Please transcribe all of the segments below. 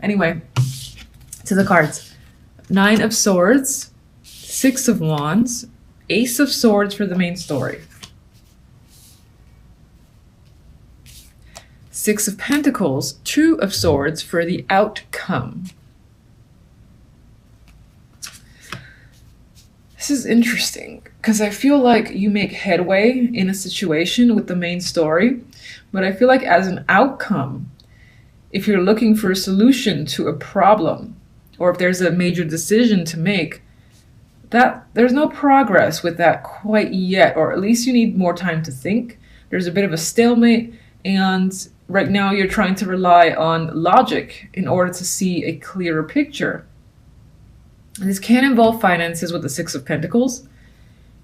Anyway, to the cards. 9 of Swords, 6 of Wands, Ace of Swords for the main story. 6 of Pentacles, 2 of Swords for the outcome. This is interesting because I feel like you make headway in a situation with the main story, but I feel like as an outcome, if you're looking for a solution to a problem, or if there's a major decision to make, that there's no progress with that quite yet, or at least you need more time to think. There's a bit of a stalemate, and right now you're trying to rely on logic in order to see a clearer picture. This can involve finances with the 6 of Pentacles.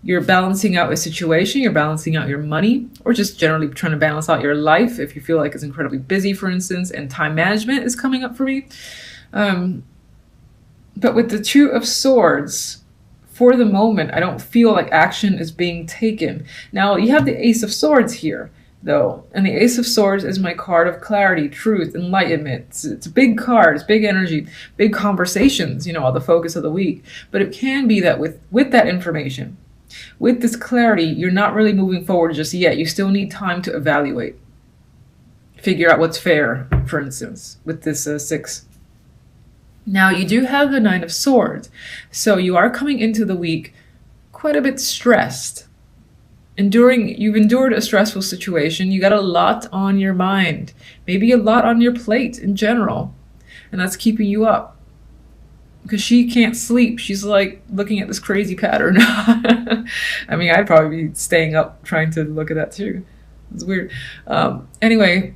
You're balancing out a situation, you're balancing out your money, or just generally trying to balance out your life if you feel like it's incredibly busy, for instance, and time management is coming up for me. But with the 2 of Swords, for the moment, I don't feel like action is being taken. Now, you have the Ace of Swords here, though, and the Ace of Swords is my card of clarity, truth, enlightenment. It's a big card, it's big energy, big conversations, you know, the focus of the week. But it can be that with that information, with this clarity, you're not really moving forward just yet. You still need time to evaluate, figure out what's fair, for instance, with this 6. Now, you do have the 9 of Swords, so you are coming into the week quite a bit stressed. You've endured a stressful situation. You got a lot on your mind, maybe a lot on your plate in general, and that's keeping you up. Because she can't sleep. She's like looking at this crazy pattern. I mean, I'd probably be staying up trying to look at that too. It's weird. Anyway,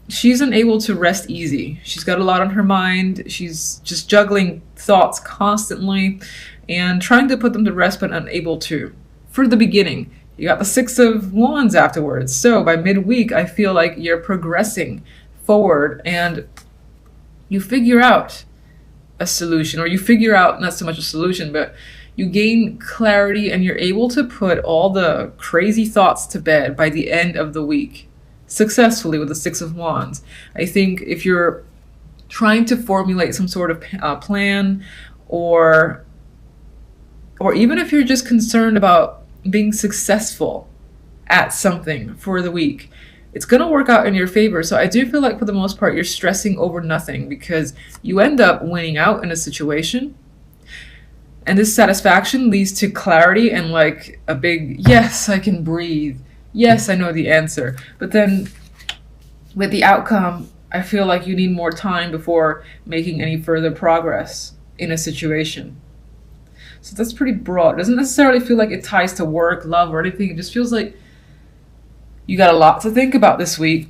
she's unable to rest easy. She's got a lot on her mind. She's just juggling thoughts constantly and trying to put them to rest, but unable to. For the beginning, you got the 6 of Wands afterwards. So by midweek, I feel like you're progressing forward and you figure out a solution, or you figure out not so much a solution, but you gain clarity and you're able to put all the crazy thoughts to bed by the end of the week successfully with the 6 of Wands. I think if you're trying to formulate some sort of plan, or even if you're just concerned about being successful at something for the week, it's going to work out in your favor. So I do feel like for the most part, you're stressing over nothing because you end up winning out in a situation. And this satisfaction leads to clarity and like a big, yes, I can breathe. Yes, I know the answer. But then with the outcome, I feel like you need more time before making any further progress in a situation. So that's pretty broad. It doesn't necessarily feel like it ties to work, love, or anything. It just feels like you got a lot to think about this week.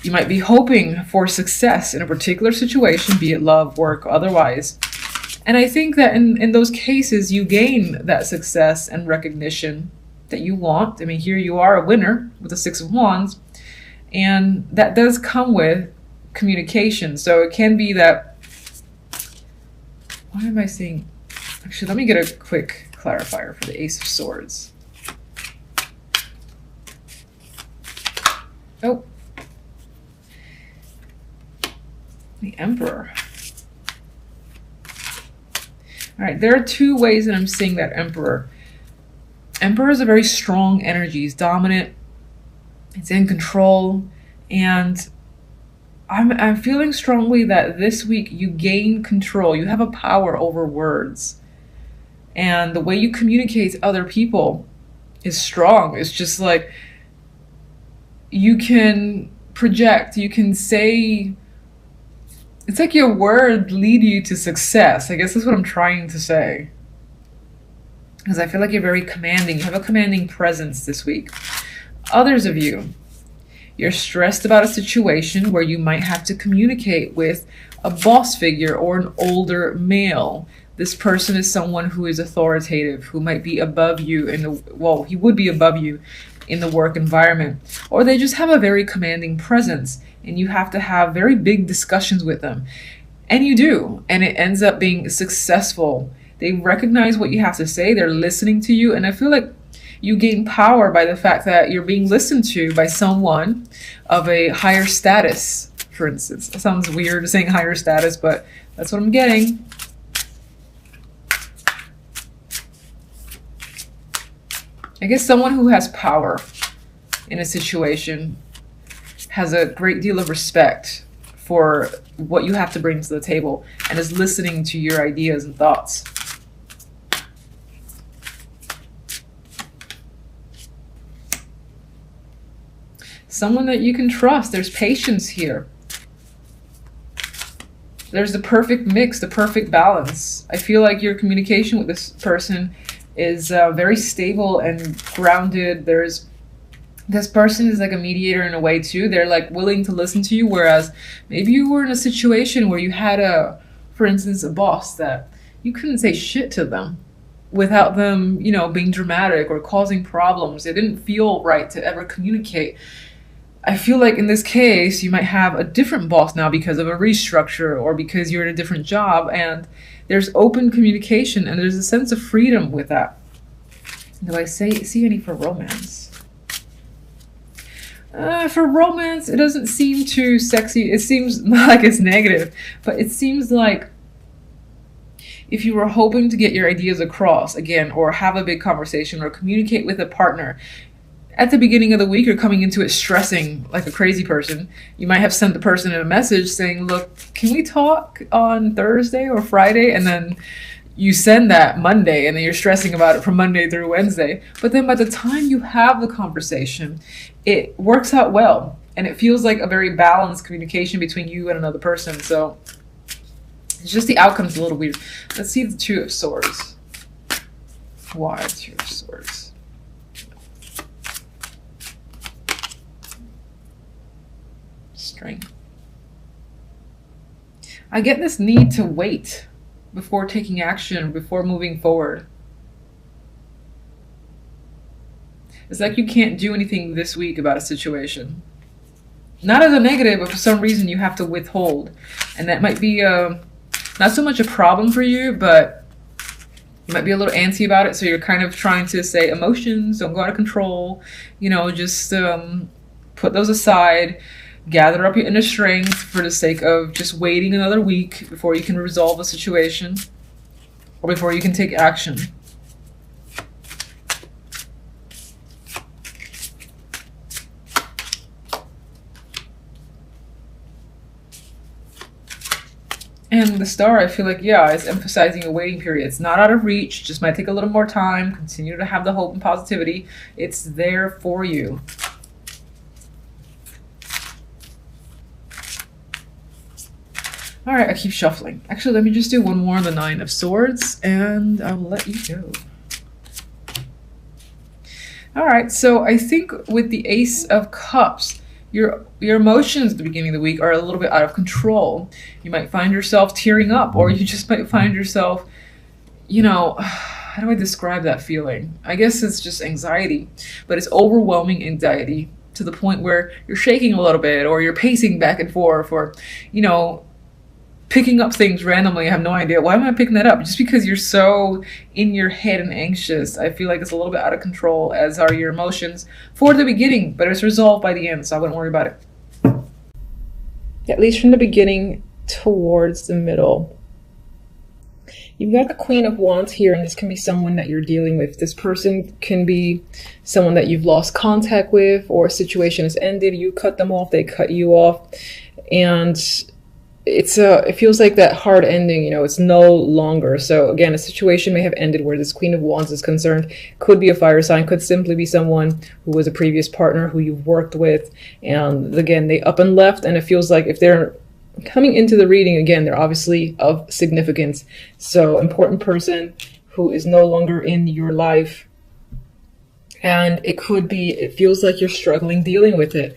You might be hoping for success in a particular situation, be it love, work, otherwise. And I think that in those cases, you gain that success and recognition that you want. I mean, here you are a winner with the 6 of Wands, and that does come with communication. So it can be that, why am I saying, actually, let me get a quick clarifier for the Ace of Swords. Oh, the Emperor. All right, there are 2 ways that I'm seeing that Emperor. Emperor is a very strong energy. He's dominant. It's in control. And I'm feeling strongly that this week you gain control. You have a power over words. And the way you communicate to other people is strong. It's just like you can project, you can say, it's like your word lead you to success. I guess that's what I'm trying to say. Because I feel like you're very commanding. You have a commanding presence this week. Others of you, you're stressed about a situation where you might have to communicate with a boss figure or an older male. This person is someone who is authoritative, who might be above you he would be above you in the work environment, or they just have a very commanding presence and you have to have very big discussions with them. And you do, and it ends up being successful. They recognize what you have to say, they're listening to you, and I feel like you gain power by the fact that you're being listened to by someone of a higher status for instance. It sounds weird saying higher status, but that's what I'm getting. I guess someone who has power in a situation has a great deal of respect for what you have to bring to the table and is listening to your ideas and thoughts. Someone that you can trust. There's patience here. There's the perfect mix, the perfect balance. I feel like your communication with this person is very stable and grounded. This person is like a mediator in a way too. They're like willing to listen to you, whereas maybe you were in a situation where you had for instance, a boss that you couldn't say shit to them without them, you know, being dramatic or causing problems. It didn't feel right to ever communicate. I feel like in this case, you might have a different boss now because of a restructure or because you're in a different job, and there's open communication and there's a sense of freedom with that. Do I see any for romance? For romance, it doesn't seem too sexy. It seems like it's negative, but it seems like if you were hoping to get your ideas across again, or have a big conversation or communicate with a partner, at the beginning of the week, you're coming into it stressing like a crazy person. You might have sent the person a message saying, look, can we talk on Thursday or Friday? And then you send that Monday, and then you're stressing about it from Monday through Wednesday. But then by the time you have the conversation, it works out well. And it feels like a very balanced communication between you and another person. So it's just the outcome's a little weird. Let's see the Two of Swords. Why Two of Swords? Strength. I get this need to wait before taking action, before moving forward. It's like you can't do anything this week about a situation. Not as a negative, but for some reason you have to withhold. And that might be not so much a problem for you, but you might be a little antsy about it. So you're kind of trying to say emotions don't go out of control. You know, just put those aside. Gather up your inner strength for the sake of just waiting another week before you can resolve a situation or before you can take action. And the Star, I feel like, yeah, it's emphasizing a waiting period. It's not out of reach, just might take a little more time. Continue to have the hope and positivity. It's there for you. All right, I keep shuffling. Actually, let me just do one more on the Nine of Swords, and I'll let you go. All right, so I think with the Ace of Cups, your emotions at the beginning of the week are a little bit out of control. You might find yourself tearing up, or you just might find yourself, you know, how do I describe that feeling? I guess it's just anxiety, but it's overwhelming anxiety to the point where you're shaking a little bit, or you're pacing back and forth, or, you know, picking up things randomly. I have no idea. Why am I picking that up? Just because you're so in your head and anxious. I feel like it's a little bit out of control, as are your emotions for the beginning, but it's resolved by the end, so I wouldn't worry about it. At least from the beginning towards the middle. You've got the Queen of Wands here, and this can be someone that you're dealing with. This person can be someone that you've lost contact with, or a situation has ended. You cut them off, they cut you off, and it feels like that hard ending, you know, it's no longer. So again, a situation may have ended where this Queen of Wands is concerned. Could be a fire sign, could simply be someone who was a previous partner who you've worked with, and again, they up and left, and it feels like if they're coming into the reading again, they're obviously of significance. So important person who is no longer in your life, and it feels like you're struggling dealing with it.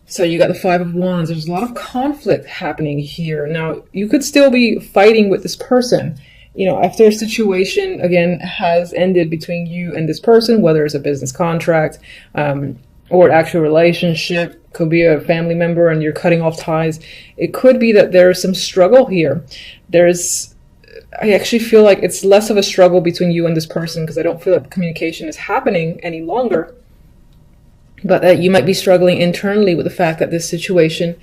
So you got the Five of Wands. There's a lot of conflict happening here. Now, you could still be fighting with this person. You know, after a situation, again, has ended between you and this person, whether it's a business contract or an actual relationship, could be a family member and you're cutting off ties. It could be that there's some struggle here. I actually feel like it's less of a struggle between you and this person, because I don't feel like communication is happening any longer. But that you might be struggling internally with the fact that this situation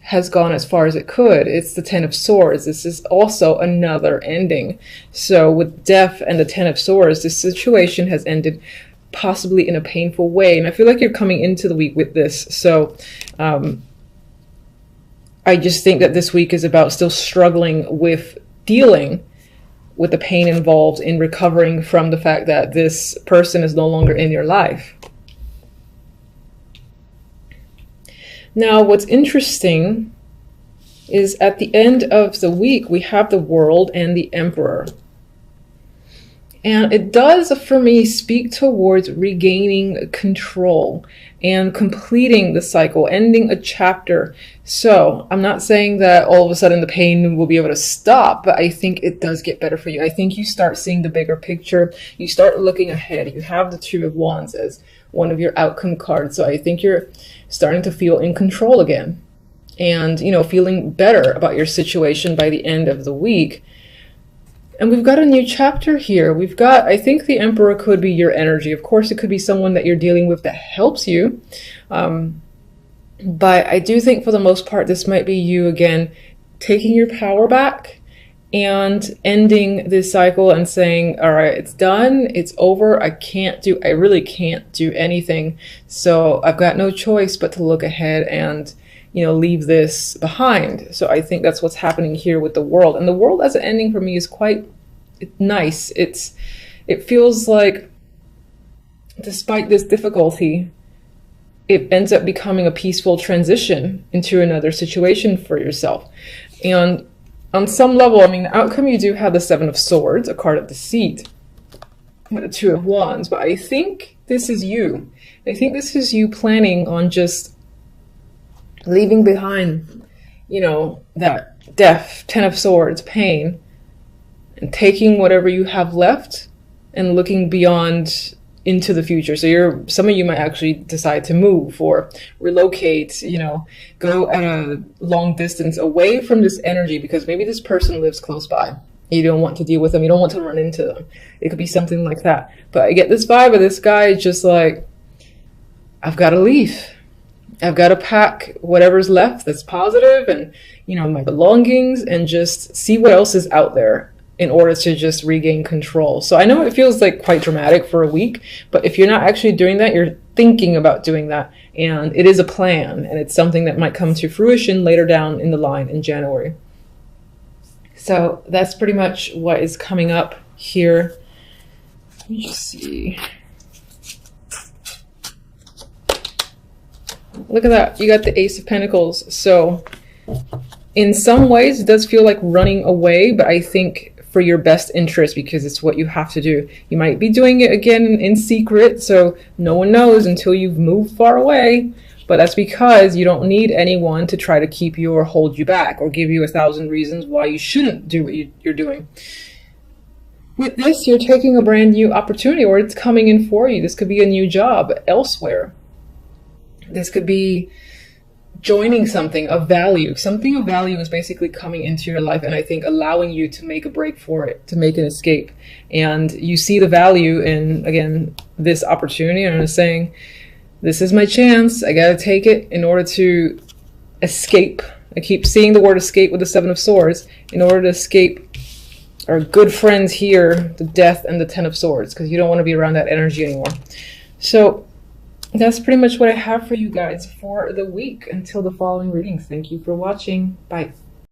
has gone as far as it could. It's the Ten of Swords. This is also another ending. So with Death and the Ten of Swords, this situation has ended possibly in a painful way. And I feel like you're coming into the week with this. So I just think that this week is about still struggling with dealing with the pain involved in recovering from the fact that this person is no longer in your life. Now, what's interesting is at the end of the week, we have the World and the Emperor. And it does, for me, speak towards regaining control and completing the cycle, ending a chapter. So I'm not saying that all of a sudden the pain will be able to stop, but I think it does get better for you. I think you start seeing the bigger picture. You start looking ahead. You have the Two of Wands as one of your outcome cards. So I think you're starting to feel in control again and, you know, feeling better about your situation by the end of the week. And we've got a new chapter here. We've got, I think the Emperor could be your energy. Of course, it could be someone that you're dealing with that helps you. But I do think for the most part, this might be you again, taking your power back and ending this cycle and saying, all right, it's done. It's over. I really can't do anything. So I've got no choice but to look ahead and, you know, leave this behind. So I think that's what's happening here with the World. And the World as an ending for me is quite nice. It feels like despite this difficulty, it ends up becoming a peaceful transition into another situation for yourself. And on some level, I mean, the outcome, you do have the Seven of Swords, a card of deceit, with the Two of Wands. But I think this is you. I think this is you planning on just leaving behind, you know, that death, Ten of Swords, pain, and taking whatever you have left and looking beyond into the future. So some of you might actually decide to move or relocate, you know, go at a long distance away from this energy because maybe this person lives close by. You don't want to deal with them. You don't want to run into them. It could be something like that. But I get this vibe of this guy just like, I've got to leave. I've got to pack whatever's left that's positive and, you know, my belongings and just see what else is out there in order to just regain control. So I know it feels like quite dramatic for a week, but if you're not actually doing that, you're thinking about doing that. And it is a plan and it's something that might come to fruition later down in the line in January. So that's pretty much what is coming up here. Let me just see. Look at that. You got the Ace of Pentacles. So in some ways, it does feel like running away, but I think for your best interest because it's what you have to do. You might be doing it again in secret, so no one knows until you've moved far away. But that's because you don't need anyone to try to keep you or hold you back or give you 1,000 reasons why you shouldn't do what you're doing. With this, you're taking a brand new opportunity or it's coming in for you. This could be a new job elsewhere. This could be joining something of value. Something of value is basically coming into your life and I think allowing you to make a break for it, to make an escape. And you see the value in, again, this opportunity and I'm saying, this is my chance. I got to take it in order to escape. I keep seeing the word escape with the Seven of Swords. In order to escape our good friends here, the Death and the Ten of Swords, because you don't want to be around that energy anymore. So that's pretty much what I have for you guys for the week until the following readings. Thank you for watching. Bye.